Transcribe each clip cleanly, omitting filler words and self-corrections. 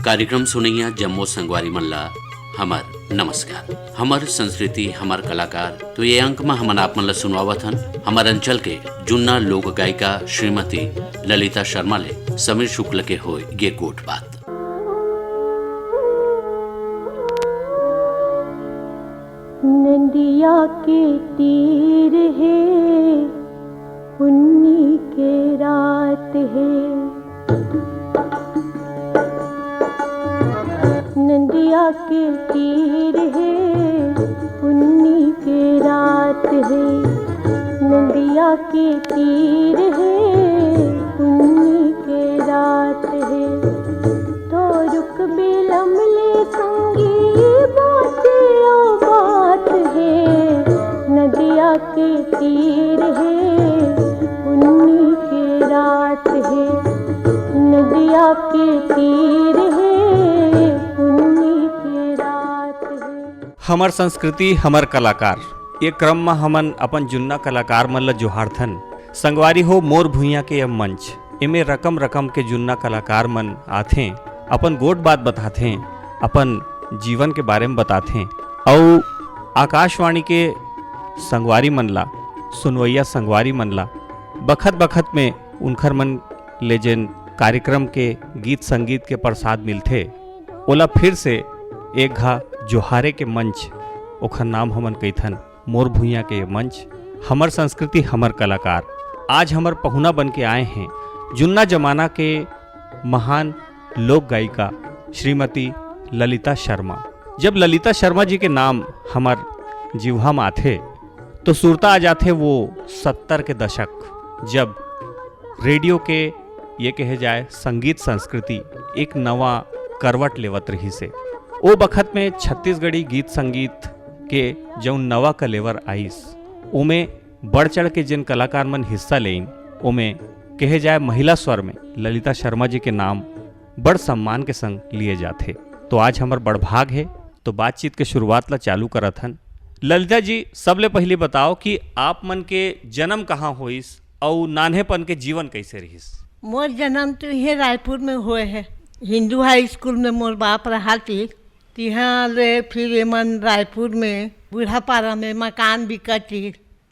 कार्यक्रम सुनैया जम्मो संगवारी मल्ला हमर नमस्कार। हमर संस्कृति हमर कलाकार तो ये अंक में हमन आप मन ला सुनवावत हन हमर अंचल के जुन्ना लोक गायिका श्रीमती ललिता शर्मा ले समीर शुक्ल के होय ये गोट बात। नदिया के तीर है उन्हीं के रात है, नदिया के तीर है उन्हीं के रात है, नदिया के तीर है उन्हीं के रात है। तो रुक बिलम ले संगी बात ओ बात है, नदिया के तीर है उन्हीं के रात है, नदिया के तीर है उन्हीं के रात है। हमर संस्कृति हमर कलाकार ये क्रम में हमन अपन जुन्ना कलाकार मन ला जोहारथन। संगवारी हो मोर भुइयां के यह मंच इमे रकम रकम के जुन्ना कलाकार मन आथे, अपन गोट बात बताथे, अपन जीवन के बारे में बताथे और आकाशवाणी के संगवारी मन ला सुनवैया संगवारी मन ला बखत बखत में उनखर मन ले जेन कार्यक्रम के गीत संगीत के प्रसाद मिलथे ओला फिर से एक घा जोहारे के मंच ओखर नाम हमन कहिथन मोर भुइयां के मंच। हमर संस्कृति हमर कलाकार आज हमर पहुना बन के आए हैं जुन्ना जमाना के महान लोक गायिका श्रीमती ललिता शर्मा। जब ललिता शर्मा जी के नाम हमर जिह्वा में आथे तो सुरता आ जाते वो 70 के दशक, जब रेडियो के ये कहे जाए संगीत संस्कृति एक नवा करवट लेवत रही से। ओ बखत में छत्तीसगढ़ी गीत संगीत के जौन नवा कलेवर आइस ओमे बढ़ चढ़ के जिन कलाकार मन हिस्सा लेन ओमे कहे जाए महिला स्वर में ललिता शर्मा जी के नाम बड़ सम्मान के संग लिए जाते। तो आज हमार बड़ भाग है तो बातचीत के शुरुआत ला चालू करत हन। ललिता जी सबले पहले बताओ कि आप मन के जन्म कहाँ होइस और नान्हेपन के जीवन कैसे रहिस? मोर जन्म तो यह रायपुर में हुए है, हिंदू हाई स्कूल में मोर बाप रहा थी, तिहाँ ले फिर एमन रायपुर में बूढ़ापारा में मकान बिकत थी,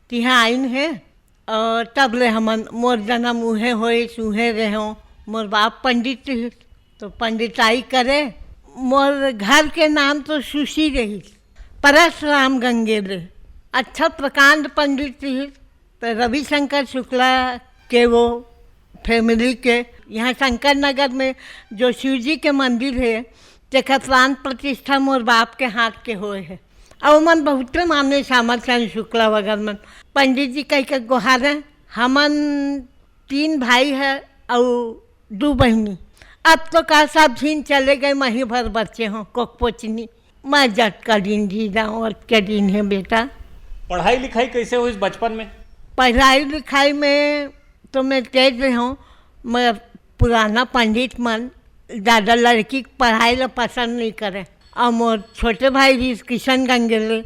तिहाँ आइन है और तब ले हमन मोर जन्म उहे होइस उहे रहो। मोर बाप पंडित थी तो पंडिताई करे, मोर घर के नाम तो सुशी रही, परशुराम गंगे रे, अच्छा प्रकांड पंडित थी। तो रविशंकर शुक्ला के वो फैमिली के यहाँ शंकर नगर में जो शिव जी के मंदिर है तेकर प्राण प्रतिष्ठा मोर बाप के हाथ के होए है और मन बहुत माने श्यामल चंद्र शुक्ला वगैरह मन पंडित जी कह के गुहार है। हमन 3 भाई है और 2 बहनी, अब तो का सब झीन चले गए, मही भर बच्चे हों कोक पोचनी, मैं जट का दिन जी जाऊँ और क्या दिन है बेटा। पढ़ाई लिखाई कैसे हुई बचपन में? पढ़ाई लिखाई में तो मैं तेज हूँ, मगर पुराना पंडित मन ज़्यादा लड़की पढ़ाई ला पसंद नहीं करे और मोर छोटे भाई भी किशन गंगेले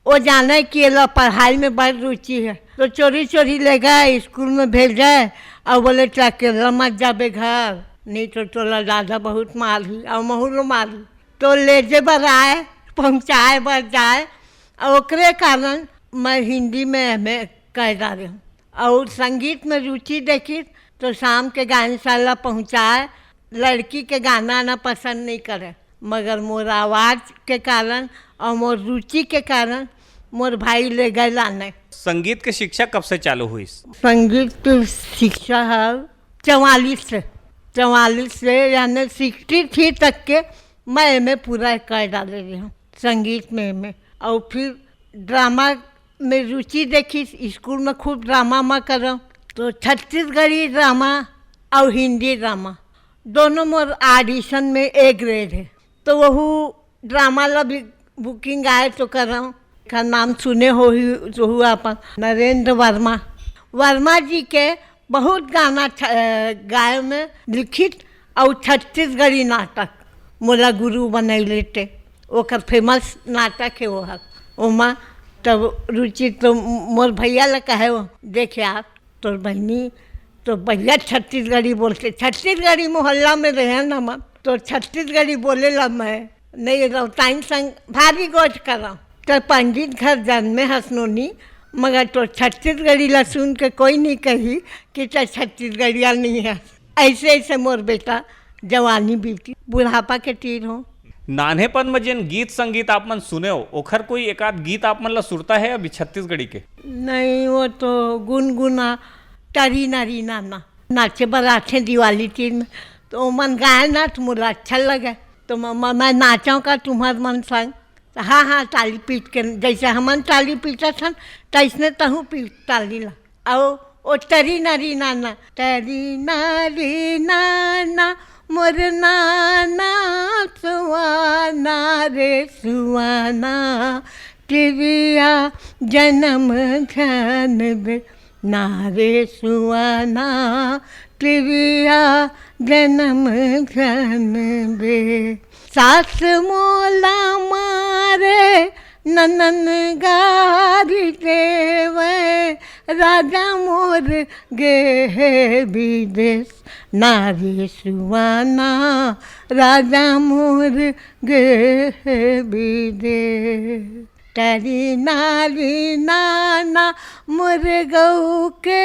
वो जाने कि ये पढ़ाई में बड़ी रुचि है तो चोरी चोरी ले गए स्कूल में भेज जाए और बोले अकेला मत जाबे घर, नहीं तो तोला दादा बहुत मारी और महूलो मारी, तो ले जे बर आए पहुँचाए बर जाए और ओकरे कारण मैं हिंदी में एमए कर रही हूँ और संगीत में रुचि देखी तो शाम के गायनशाला पहुँचाए। लड़की के गाना आना पसंद नहीं करे मगर मोर आवाज़ के कारण और मोर रुचि के कारण मोर भाई ले गए लाने। संगीत के शिक्षा कब से चालू हुई? संगीत की शिक्षा है 44 से यानी 63 तक के मैं एमए पूरा कर डाल रही हूँ संगीत में एमए। और फिर ड्रामा में रुचि देखी, स्कूल में खूब ड्रामा में करो तो छत्तीसगढ़ी ड्रामा और हिंदी ड्रामा दोनों मोर ऑडिशन में ए ग्रेड है, तो वह ड्रामा ला भी बुकिंग आए तो कर रहा हूँ। का नाम सुने हो ही जो हुआ अपन नरेंद्र वर्मा जी के बहुत गाना गाय में लिखित और छत्तीसगढ़ी नाटक मोला गुरु बनई लेते, ओकर फेमस नाटक है वो है ओमा। तब रुचि तो मोर भैया ला कहे वो देखे आप तोर बहनी तो बढ़िया छत्तीसगढ़ी बोलते, छत्तीसगढ़ी मोहल्ला में रहे न हम तो छत्तीसगढ़ी बोलेला मैं नहीं रौताइन संग भारी गोज करम तो पंडित घर जन्मे हसनोनी मगर तो छत्तीसगढ़ी ला सुन के कोई नहीं कही कि तो छत्तीसगढ़िया नहीं है। ऐसे ऐसे मोर बेटा जवानी बीती बुढ़ापा के तीर हो। नान्हेपन में जिन गीत संगीत आप मन सुने हो ओखर कोई एक आध गीत आप मन ला सुरता है अभी छत्तीसगढ़ी के? नहीं वो तो गुनगुना टरी नारी नाना नाचे बराते दिवाली तीन में तो मन गाए ना तो मुझे अच्छा लगे तो मैं नाचाऊँ का तुम्हार मन संग तो हाँ हाँ ताली पीट के जैसे हमन ताली पीटा था तैसने तहूँ पीट ताली ला और ओ तरी नारी नाना मोर नाना सुवाना रे सुवाना टिविया जन्म घन दे नारे सुवाना टिविया जन्म घन दे सास मोला मारे ननन गारी देवे राजा मोर गे विदेश नारी सुवाना राजा मोर गे विदेश तरी नारी नाना मोर गऊ के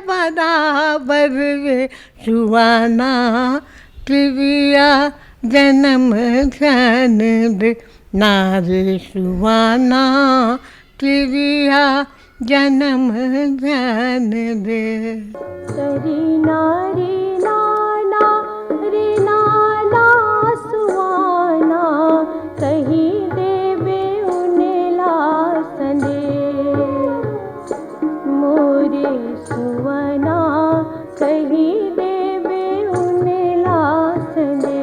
बराबर वे सुवाना टिविया जन्म घन दे नारी सुवाना टिविया जन्म घन दे। तरी नारी नाना रे नाना सुवाना कही देवे उनेला संदे मोरे सुवाना कही देवे उनेला संदे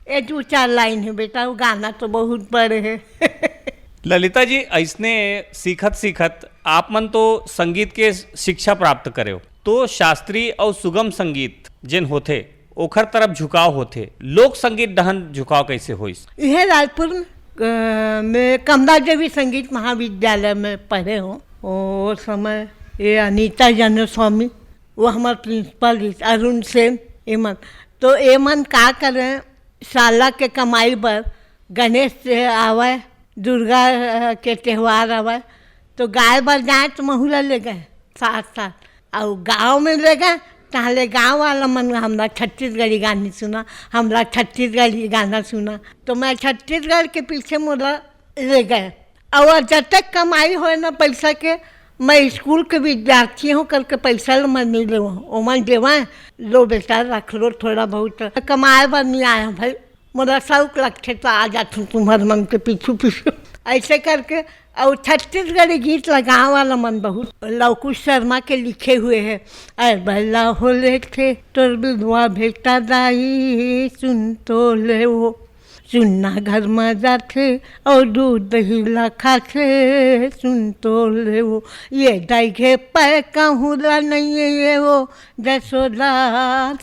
ये दो चार लाइन है बेटा वो गाना तो बहुत बड़े है। ललिता जी ऐसने सीखत सीखत आप मन तो संगीत के शिक्षा प्राप्त करे हो तो शास्त्रीय और सुगम संगीत जिन होथे ओखर तरफ झुकाव होथे लोक संगीत डहन झुकाव कैसे होइस? यह रायपुर में कमला देवी संगीत महाविद्यालय में पढ़े हो वो समय ये अनीता जन स्वामी वो हमारे प्रिंसिपल अरुण सेन एमन तो एमन का करें साला के कमाई पर गणेश से आवे दुर्गा के त्यौहार आवे तो गाय बर जाए तो महुला ले गए साथ साथ और गांव में ले गए ताहले गांव वाला मन हमरा छत्तीसगढ़ी गानी सुना हमरा छत्तीसगढ़ी गाना सुना तो मैं छत्तीसगढ़ के पीछे मुड़ा ले गए और जब तक कमाई हो ना पैसा के मैं स्कूल के विद्यार्थी हूँ करके पैसा मैं नहीं ले ओमन देवा लो बेटा रख लो थोड़ा बहुत कमाए बर नहीं आया भाई मेरा शौक लक्ष्य तो आ जाता हूँ तुम्हारे मन के पीछू पीछू ऐसे करके और छत्तीसगढ़ी गीत लगाने वाला मन बहुत लवकुश शर्मा के लिखे हुए हैं। अरे बल्ला हो ले थे तोर विधवा भेटा दाई सुन तो ले वो सुनना घर में जाते और दूध दही ला खाते सुन तो ले वो ये दाई घे पे कहूँला नहीं है ये वो जसोदा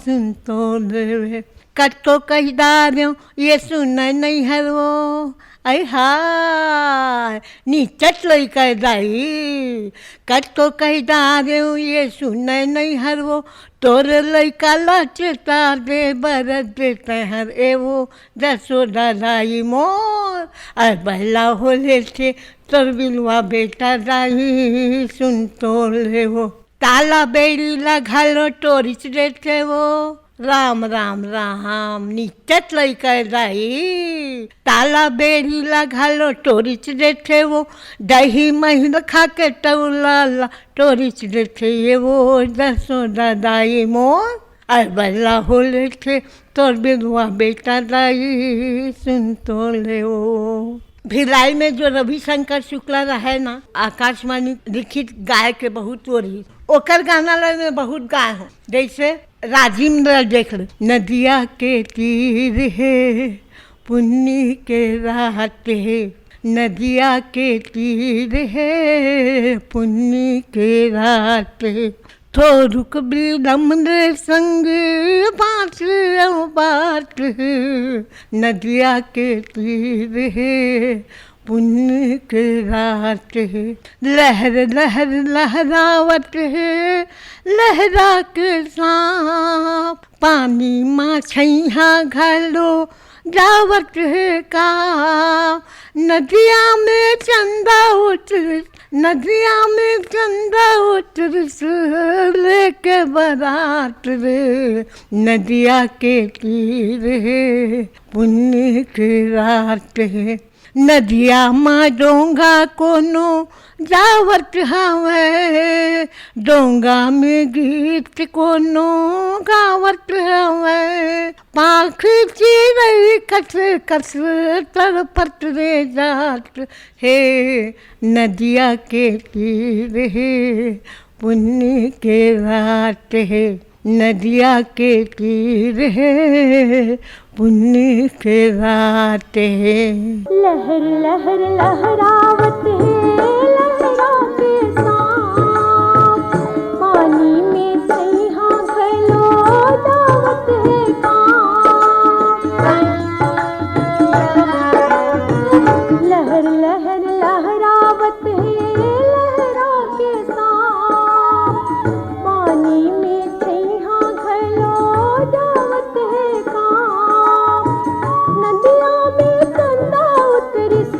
सुन तो ले कट को कही दार्यों ये सुना नहीं है वो आई हाय नीचट लई कर दाई कट को कही दार्यों ये सुना नहीं है वो तोर लइका लचता दे बरत देते हर ए वो जसोदा दाई मोर अरे बहला हो ले थे तोर बिलवा बेटा दाई सुन तो ले वो ताला बेड़ी लगा लो टोरिच देते वो राम राम राम नीचत लई कर दाई ताला बेड़ी लगा लो टोरिच देते वो दही महीन खा के टौला टोरिच देते ये वो जसोदा दाई मोर अरे बल्ला हो लेते तोर बिरुआ बेटा दाई सुन तो ले ओ। भिलाई में जो रविशंकर शुक्ला रहे ना, आकाशवाणी लिखित गाय के बहुत ओरी, ओकर गाना ला में बहुत गाय हो। जैसे राजिंद्र देख ले, नदिया के तीर है पुन्नी के रात है, नदिया के तीर है पुन्नी के रात है, थोरुक बिलम्र संग बात है, नदिया के तीर है पुण्य के रात है, लहर लहर लहरावत है लहरा के सांप, पानी माछैया घलो जावत है का, नदिया में चंदा उतर, नदिया में चंदा उतर लेके बारात रे, नदिया के तीर है पुण्य के रात है, नदिया माँ डोंगा कोनो जावत हवे, डोंगा में गीत कोनो गावत हवे, पाख चिरई कस कस तड़पत रे जात है, नदिया के तीर है पुण्य के रात है, नदिया के तीर है पुण्य के रात है। लहर लहर लहरावत है लहरा के सांप, पानी में सैहा घलो दावत है काम, लहर लहर लहरावत है लहरा के सांप, पानी में सैहा घलो दावत है काम, नदिया में चंदा उतरिस,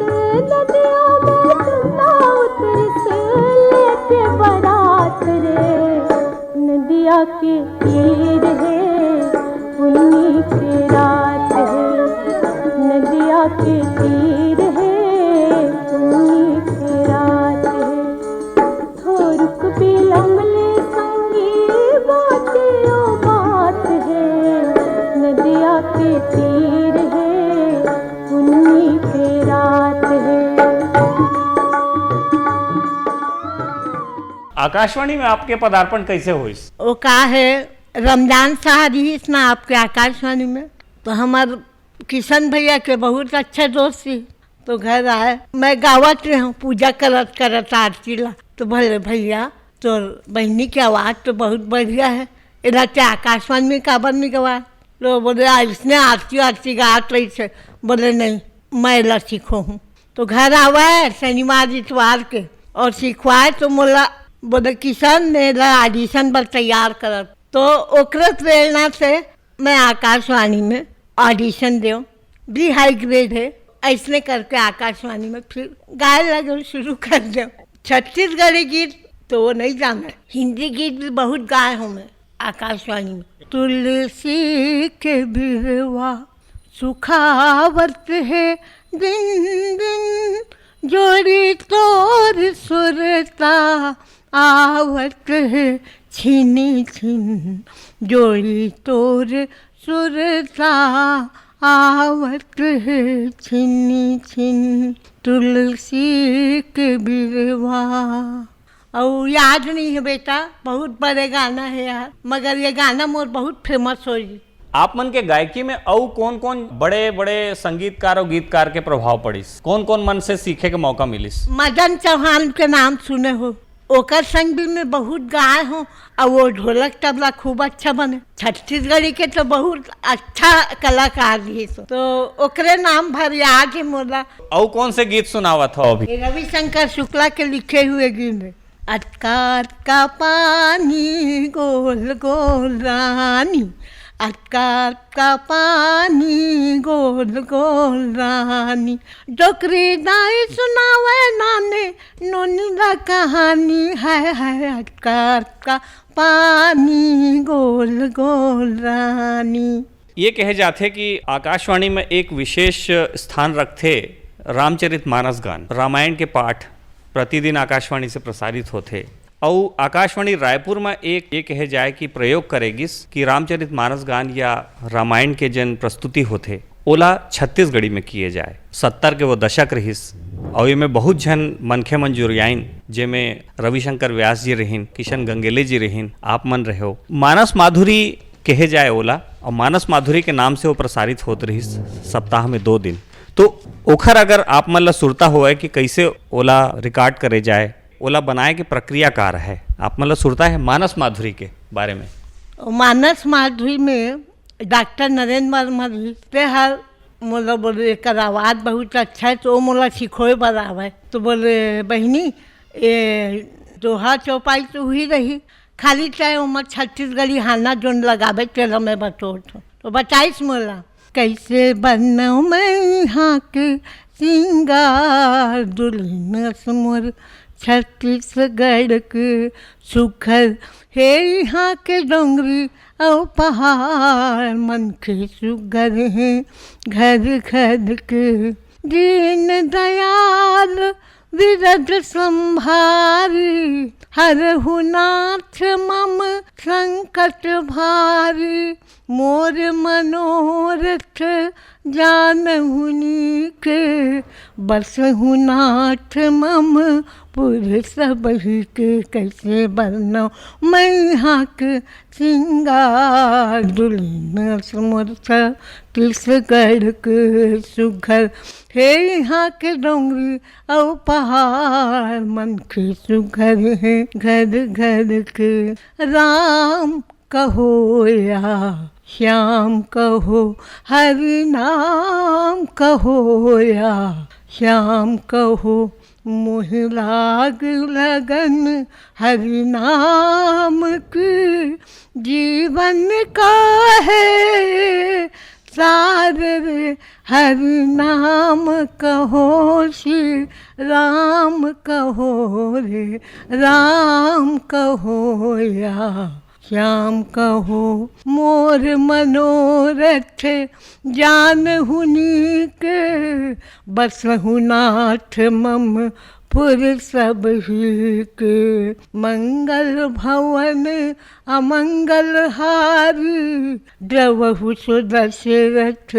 नदिया में चंदा उतरिस लेके बारात रे, नदिया के तीर है पुन्नी के रात है, नदिया के तीर है पुन्नी के रात है, थोरुक बिलमले संगी बात है, नदिया के तीर है पुन्नी के रात है। आकाशवाणी में आपके पदार्पण कैसे हुई? वो का है, रमजान शाह रहीस ना आपके आकाशवाणी में, तो हमार किशन भैया के बहुत अच्छे दोस्त थी, तो घर आए, मैं गावत रही हूँ पूजा करत करत आरती ला, तो भले भैया तो बहनी की आवाज़ तो बहुत बढ़िया है, इधर से आकाशवाणी में काबर नहीं गवा, तो बोले इसने आरती आरती गात रही से, बोले नहीं मैं इला सीखो हूँ, तो घर आवा शनिवार इतवार के और सिखवाए, तो मोला बोले किशन ने ऑडिशन पर तैयार कर, तो ओकरे प्रेरणा से मैं आकाशवाणी में ऑडिशन दो, भी हाई ग्रेड है, ऐसने करके आकाशवाणी में फिर गाय लगे शुरू कर दो। छत्तीसगढ़ी गीत तो वो नहीं जाना, हिंदी गीत भी बहुत गाए हूँ मैं आकाशवाणी में। तुलसी के बिरवा सुखावत है दिन दिन, जोड़ी तोर सुरता आवत है छिनी छिन, जोड़ी तोर सुरता आवत है छिनी छिन, तुलसी के बिरवा। और याद नहीं है बेटा, बहुत बड़े गाना है यार, मगर ये गाना मोर बहुत फेमस हो गई। आप मन के गायकी में और कौन कौन बड़े बड़े संगीतकार और गीतकार के प्रभाव पड़िस, कौन कौन मन से सीखे के मौका मिलिस? मदन चौहान के नाम सुने हो, ओकर संग भी मैं बहुत गाए हूँ, और वो ढोलक तबला खूब अच्छा बने, छत्तीसगढ़ी के तो बहुत अच्छा कलाकार भी, तो ओकरे नाम भर याद है मोला। और कौन से गीत सुनावत हो अभी? रविशंकर शुक्ला के लिखे हुए गीत है, अटका अटका पानी गोल गोल रानी, अटका अटका पानी गोल गोल रानी, डोकरी दाई सुनावे नाने नोनीला कहानी, है अटका अटका पानी गोल गोल रानी। ये कहे जाते कि आकाशवाणी में एक विशेष स्थान रखते रामचरितमानस गान, रामायण के पाठ प्रतिदिन आकाशवाणी से प्रसारित होते, और आकाशवाणी रायपुर में एक कहे जाए कि प्रयोग करेगिस कि रामचरित मानस गान या रामायण के जन प्रस्तुति होते ओला छत्तीसगढ़ी में किए जाए। 70 के वो दशक रहिस और ये में बहुत झन मनखे मन जुरियाइन जेमें रविशंकर व्यास जी रहीन, किशन गंगेले जी रहीन, आप मन रहे हो। मानस माधुरी कहे जाए ओला, और मानस माधुरी के नाम से वो प्रसारित होत रहिस सप्ताह में 2 दिन। तो ओखर अगर आप मन ला सुरता हुआ कि कैसे ओला रिकॉर्ड करे जाए, ओला बनाए की प्रक्रिया कार है, आप मन ला सुरता है मानस माधुरी के बारे में? मानस माधुरी में डॉक्टर नरेंद्र वर्मा जी ते हर मोला बोले एकर आवाज़ बहुत अच्छा है, तो मोला सिखोए बर आवे। तो बोले बहनी ये दोहा चौपाई तो हुई रही, खाली चाहे उमर छत्तीसगढ़ी हाना जोन लगावे तेला मैं बतोत। तो बताइस मोला कैसे बनऊ मैं यहाँ के सिंगार, दुल्हन मोर छत्तीसगढ़ के सुखर, हे यहाँ के डोंगरी और पहाड़, मन के सुगर हैं घर घर के। दीन दयाल विरद संभारी, हरहु नाथ मम संकट भारी, मोर मनोरथ जानहु नीक, बसहु नाथ मम पुर सबहि के। कैसे बरनौ मैं यहाँ के सिंगार, दुल्हन मोर छत्तीसगढ़ के सुघर, हे यहाँ के डोंगरी और पहाड़, मन के सुघर है घर घर के। राम कहो या श्याम कहो, हरि नाम कहो या श्याम कहो, मोह लाग लगन हरि नाम की, जीवन का है सार रे, हरि नाम कहो श्री राम कहो रे, राम कहो या श्याम कहो, मोर मनोरथ जानहु नीक, बसहु नाथ मम पुर सबहि के। मंगल भवन अमंगल हारी, द्रवहु सुदशरथ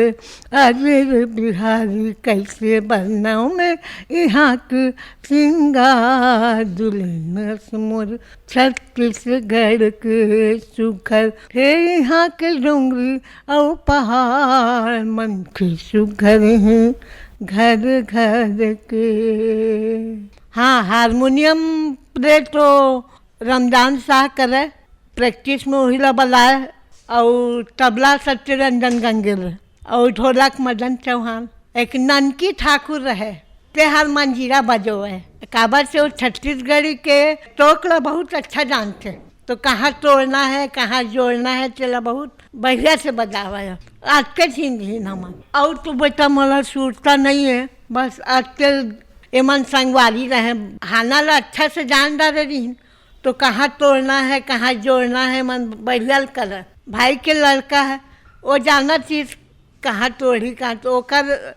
अजर बिहारी। कैसे बरनौ मैं यहाँ के सिंगार, दुल्हन मोर छत्तीसगढ़ के सुघर, हे यहाँ के डोंगरी और पहाड़, मन के सुघर हैं घर घर के। हाँ, हारमोनियम पे तो रमजान शाह करे, प्रैक्टिस में वही बलाए, और तबला सत्यरंजन गंगेल, और ढोलक मदन चौहान। एक ननकी ठाकुर रहे ते हर मंजीरा बजो है, काबर से वो छत्तीसगढ़ी के टोकला बहुत अच्छा जानते, तो कहाँ तोड़ना है कहाँ जोड़ना है चला बहुत बढ़िया से बजावा है। आज के जिंदगी नमन और तो बेटा मला सूरता नहीं है, बस आज के एमन संगवारी रहे, हाना ला अच्छा से जान डाले रही, तो कहाँ तोड़ना है कहाँ जोड़ना है मन बढ़िया कर। भाई के लड़का है वो जाना चीज़ कहाँ तोड़ी कहाँ, तो ओकर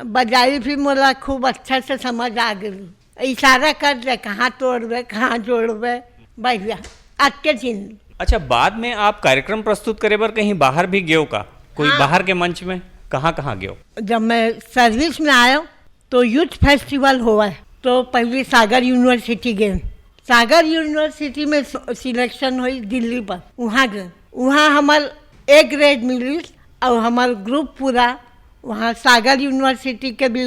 बजाई भी मोला खूब अच्छा से समझ आ गई, इशारा कर दे कहाँ तोड़बे कहाँ जोड़बे, बढ़िया आज के जिंदगी। अच्छा, बाद में आप कार्यक्रम प्रस्तुत करे बर कहीं बाहर भी गयो का? कोई हाँ। बाहर के मंच में कहाँ कहाँ गयो? जब मैं सर्विस में आया तो यूथ फेस्टिवल हुआ है, तो पहले सागर यूनिवर्सिटी गए, सागर यूनिवर्सिटी में सिलेक्शन हुई दिल्ली पर, वहाँ गए, वहाँ हमार ए ग्रेड मिली और हमार ग्रुप पूरा वहाँ सागर यूनिवर्सिटी के भी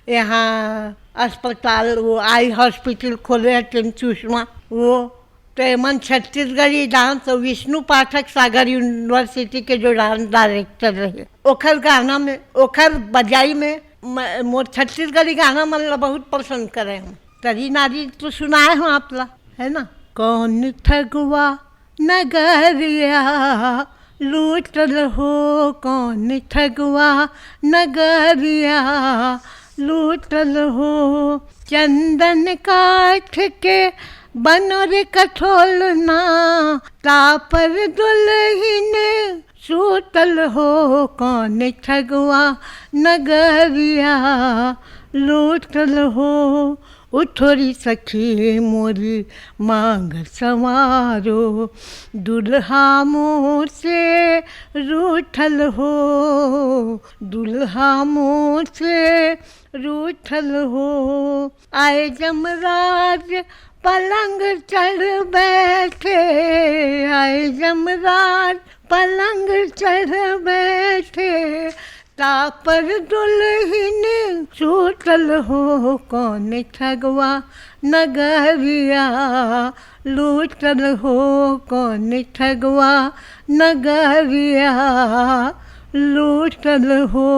यहाँ अस्पताल वो आई हॉस्पिटल खोले हैं सुषमा वो, तो मन छत्तीसगढ़ी डांस और विष्णु पाठक सागर यूनिवर्सिटी के जो डांस डायरेक्टर रहे, ओखर गाना में ओखर बजाई में मोर छत्तीसगढ़ी गाना मन बहुत पसंद करे हम। तरी नारी तो सुनाए हो आप ला, है ना। कौन ठगुआ नगरिया लूटल हो, कौन ठगुआ नगरिया लूटल हो, चंदन काठ के बनोर कठोलना तापर दुल्हन सूतल हो, कौन ठगुआ नगरिया लूटल हो। उठोरी सखी मोरी मांग संवारो, दुल्हा मोर से रूठल हो, दुल्हा मोर से रूठल हो। आए जमराज पलंग चढ़ बैठे, आए जमराज पलंग चढ़ बैठे, तापर दुल्हन छूटल हो। कौन ठगवा नगरिया लूटल हो, कौन ठगवा नगरिया लूटल हो।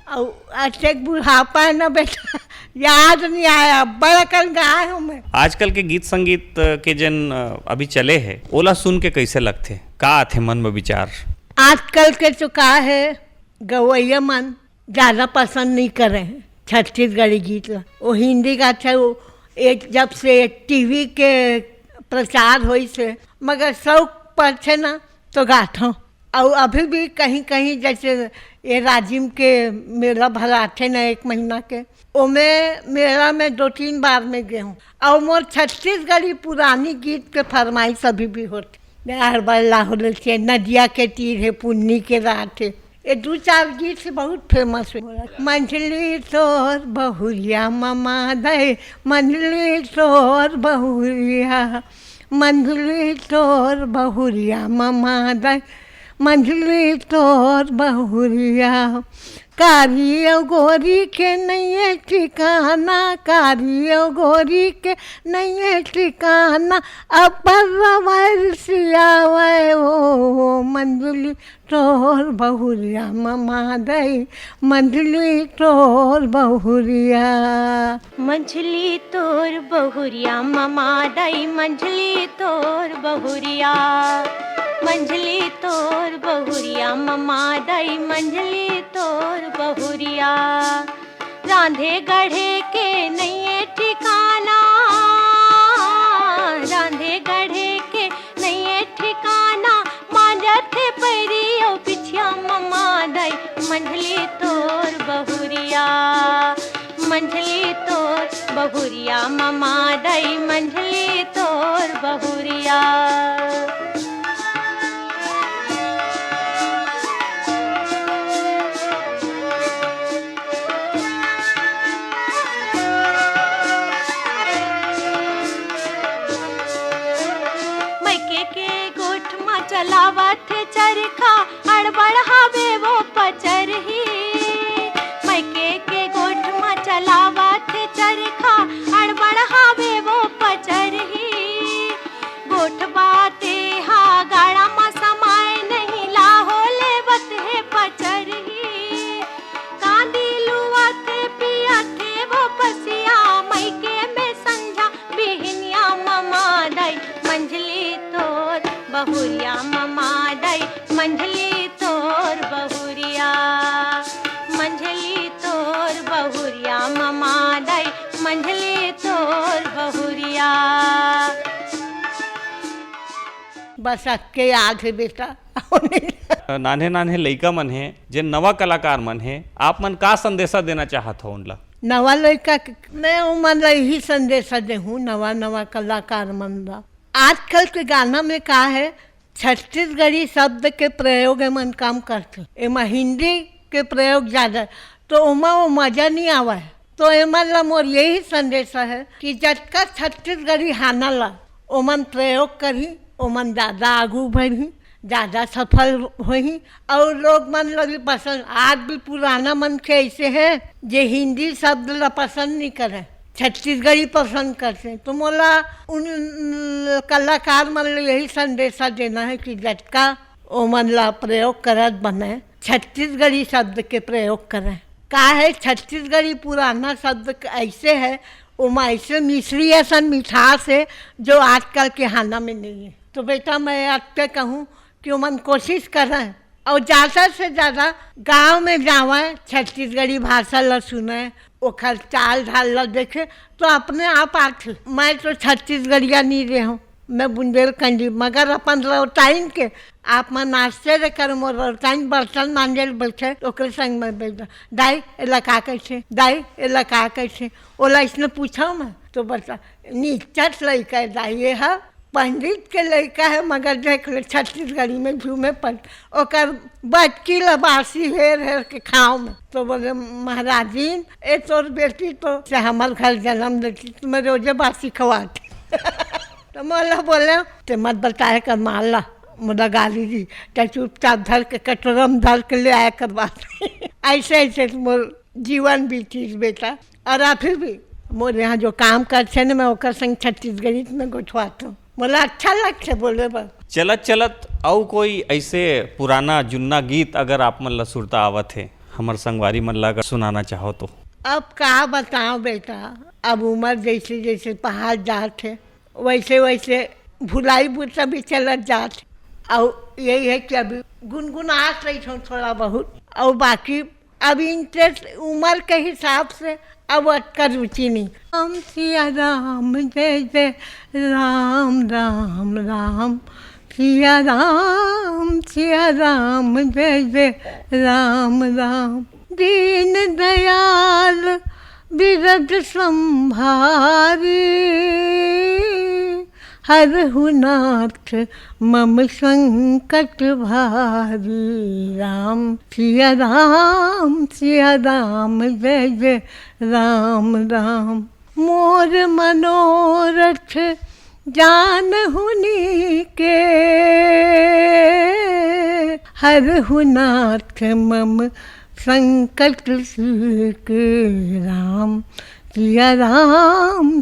और अच्छे बुढ़ापा है ना बेटा, याद नहीं आया, बड़ा कल गाय हूँ मैं। आजकल के गीत संगीत के जन अभी चले हैं, ओला सुन के कैसे लगते, का आथे मन में विचार? आजकल के तो का है, गवैया मन ज़्यादा पसंद नहीं कर रहे हैं छत्तीसगढ़ी गीत ला। वो हिंदी का अच्छा, वो एक जब से टीवी के प्रचार हुई से, मगर शौक पर छे ना तो गाता हूँ। और अभी भी कहीं कहीं जैसे ये राजिम के मेला भराते ना 1 महीना के, ओमें मेला में 2-3 बार में गए हूँ। और मोर छत्तीसगढ़ी पुरानी गीत के फरमाइश अभी भी होती। हर बल्ला हो से नदिया के तीर है, पुन्नी के रात है, ये 2-4 गीत से बहुत फेमस है। मंझली तोर बहुरिया ममा दे, मंझली तोर बहुरिया, मंझली तोर बहुरिया ममा दे, मंझली तोर बहुरिया। कारी गोरी के नहीं ठिकाना, कारी गोरी के नहीं ठिकाना, अपर सियावे ओ मंझली तोर बहुरिया ममा दई, मंझली तोर बहुरिया। मंझली तोर बहुरिया ममा दई, मंझली तोर बहुरिया, मंझली तोर बहुरिया ममा दई, मंझली तोर बहुरिया। रांधे गढ़े के नहीं ठिकाना, रांधे गढ़े के नहीं ठिकाना, मांजत परियो पिछिया ममा दई, मंझली तोर बहुरिया, मंझली तोर बहुरिया ममा दई, मंझली तोर बहुरिया। चलावत चरखा अड़बड़ हावे वो पचरही, मैके के गोठ में चलावत चरखा अड़बड़ हावे वो पचरही। गोठ बाते हा गाड़ा में समाय नहीं, लाहो लेवत है पचरही। कांदी लुवत पियत है वो पसिया, मैके में संझा बिहनिया ममा दई, मंझली तोर बहुरिया ममा दई, मंझली तोर बहुरिया, मंझली तोर बहुरिया ममा दई, मंझली तोर बहुरिया। बस अक्के याद है बेटा। नान्हे नान्हे लइका मन है, जे नवा कलाकार मन है, आप मन का संदेशा देना चाहत हो उनला? नवा लड़का मैं उमन यही संदेशा दे हूँ, नवा नवा कलाकार मन ला। आजकल के गाना में का है, छत्तीसगढ़ी शब्द के प्रयोग मन कम करते, एमा हिंदी के प्रयोग ज़्यादा, तो उमा वो मजा नहीं आवा है। तो एमन ला मोर यही संदेशा है कि जतका छत्तीसगढ़ी हाना ला ओमन प्रयोग करी, ओमन ज़्यादा आगू बढ़ी, ज़्यादा सफल होही और लोग मन ला भी पसंद। आज भी पुराना मन के ऐसे है जे हिंदी शब्द ला पसंद नहीं करे, छत्तीसगढ़ी पसंद करते। तो मोला उन कलाकार मन ला यही संदेशा देना है कि जटका ओ मन ला प्रयोग करत बने, छत्तीसगढ़ी शब्द के प्रयोग करें। का है छत्तीसगढ़ी पुराना शब्द ऐसे है, ओमा ऐसे मिश्री ऐसा मिठास है जो आजकल के हाना में नहीं है। तो बेटा मैं आपसे कहूँ कि ओमन कोशिश करें और ज़्यादा से ज़्यादा गांव में जावें, छत्तीसगढ़ी भाषा ला सुने, ओखर चाल ढाल ला देखे, तो अपने आप आते। मैं तो छत्तीसगढ़िया नहीं रहे हूँ, मैं बुंदेलखंडी मगर अपन लौटाइन के आप मन आश्चर्य कर मोर लौटाइन बर्तन मांजल बैठे ओकरे संग में बैठ दाई एला का कैसे दाई एला का कैसे ओला इसने पूछा मैं तो बता नीचत लड़का दाई ये है पंडित के लड़का है मगर देख ले छत्तीसगढ़ी में झूमे पड़ ओकर बटकी लबासी हेर हेर के खाओ में तो बोले महाराजीन ए तोर बेटी तो से हमार घर जन्म देती तुम्हें रोजे बासी खवाती तो मोला बोले ते मत बताए कर माला मुदा गाली दी क्या चुपचाप धर के कटोरम धर के ले आया कर बात ऐसे ऐसे मोर जीवन बीती बेटा और अभी भी मोर यहाँ जो काम करते न मैं ओकर संग छत्तीसगढ़ी में गोठवाता हूँ बोला अच्छा लगता बोले बस चलत चलत और कोई ऐसे पुराना जुन्ना गीत अगर आप मन ला सुरता आवत है हमार संगवारी मन ला अगर सुनाना चाहो तो। अब क्या बताओ बेटा अब उम्र जैसे जैसे पहाड़ जाते वैसे वैसे भुलाई बुता भी चलत जाते और यही है कि अभी गुनगुनात रही हूँ थोड़ा बहुत और बाकी अब इंटरेस्ट उम्र के हिसाब से अब अटका रुचि नहीं। राम सिया राम जय जय राम राम राम सिया राम जय जय राम राम दीन दयाल बिरद संभारी हरहु नाथ मम संकट भारी राम सिया राम जय जय राम राम मोर मनोरथ जानहुनी के हरहु नाथ मम संकट के राम सिया राम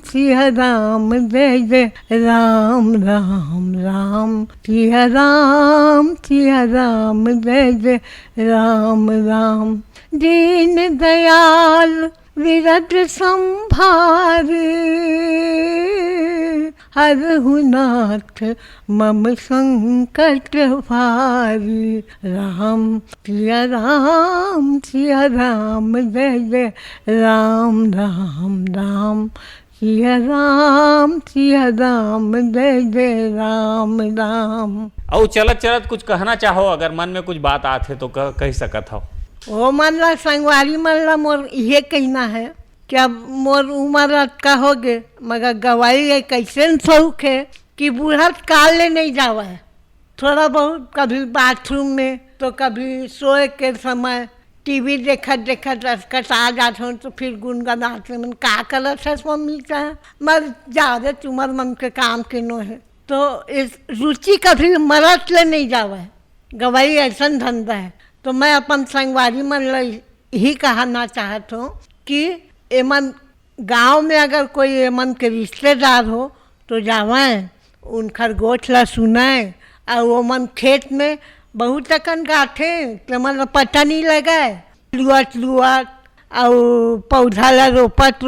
जय जय राम राम राम सिया राम जय जय राम राम दीन दयाल विरद संभारे हरहु नाथ मम संकट भारी राम सिया राम जय जय राम राम राम सिया राम जय जय राम राम। और चलत चलत कुछ कहना चाहो अगर मन में कुछ बात आते तो कह सकत हो। ओ मन ला संगवारी मन ला मोर ये कहना है क्या मोर उम्र अटका हो गए मगर गवाई एक ऐसे शौक है कि बूढ़ा काल ले नहीं जावा है थोड़ा बहुत कभी बाथरूम में तो कभी सोए के समय टीवी देखत देखत रसकट आ जाते हूँ तो फिर गुनगुनाते मन का करत है मम्मी का मर ज़्यादा उम्र मन के काम के नो है तो इस रुचि कभी मरत ले नहीं जावा है गवाई ऐसा धंधा है। तो मैं अपन संगवारी मन यही कहना चाहत हूँ कि एमन गांव में अगर कोई एमन के रिश्तेदार हो तो जावें उनकर गोठ ला सुनाएं और वो मन खेत में बहुत तकन गाथे तो मन पता नहीं लगा लुआट और पौधा ला रोपत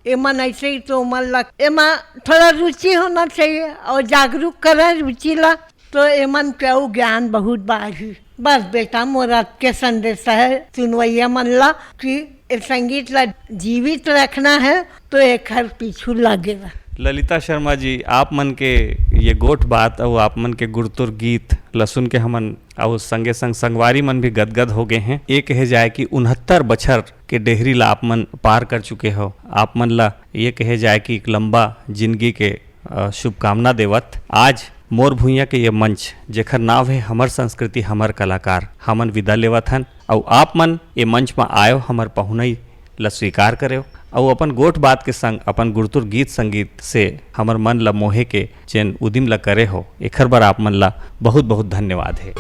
एमन ऐसे ही तो मन लग एमा थोड़ा रुचि होना चाहिए और जागरूक करे रुचि ला तो एमन के ज्ञान बहुत बाढ़ी। बस बेटा मोरा के संदेश है सुनवैया मन ला कि संगीत ला जीवित रखना है तो एक हर पीछू लगेगा। ललिता शर्मा जी आप मन के ये गोठ बात और आप मन के गुरतुर गीत लसुन के हमन और संगे संग संगवारी मन भी गदगद हो गए हैं। एक कहे जाए कि 69 बछर के डेहरी ला आप मन पार कर चुके हो। आप मन ला ये कहे जाए कि एक लंबा जिंदगी के शुभकामना देवत आज मोर भुइया के ये मंच जेखर नाव है हमर संस्कृति हमर कलाकार हमन विदा लेवत हन और आप मन ये मंच में आयो हमर पहुनई ला स्वीकार करे और अपन गोठ बात के संग अपन गुरतुर गीत संगीत से हमर मन ला मोहे के चैन उदिम ला करे हो एखर बार आप मन ला बहुत बहुत धन्यवाद है।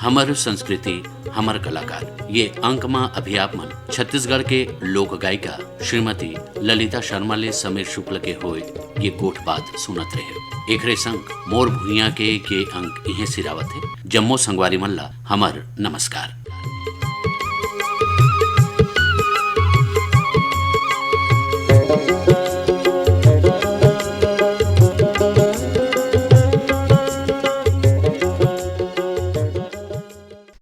हमर संस्कृति हमर कलाकार ये अंकमा अभियापमन छत्तीसगढ़ के लोक गायिका श्रीमती ललिता शर्मा ले समीर शुक्ल के होए ये गोठ बात सुनत रहे। एकरे संग मोर भुइया के अंक इहे सिरावत है। जम्मो संगवारी मल्ला हमर नमस्कार।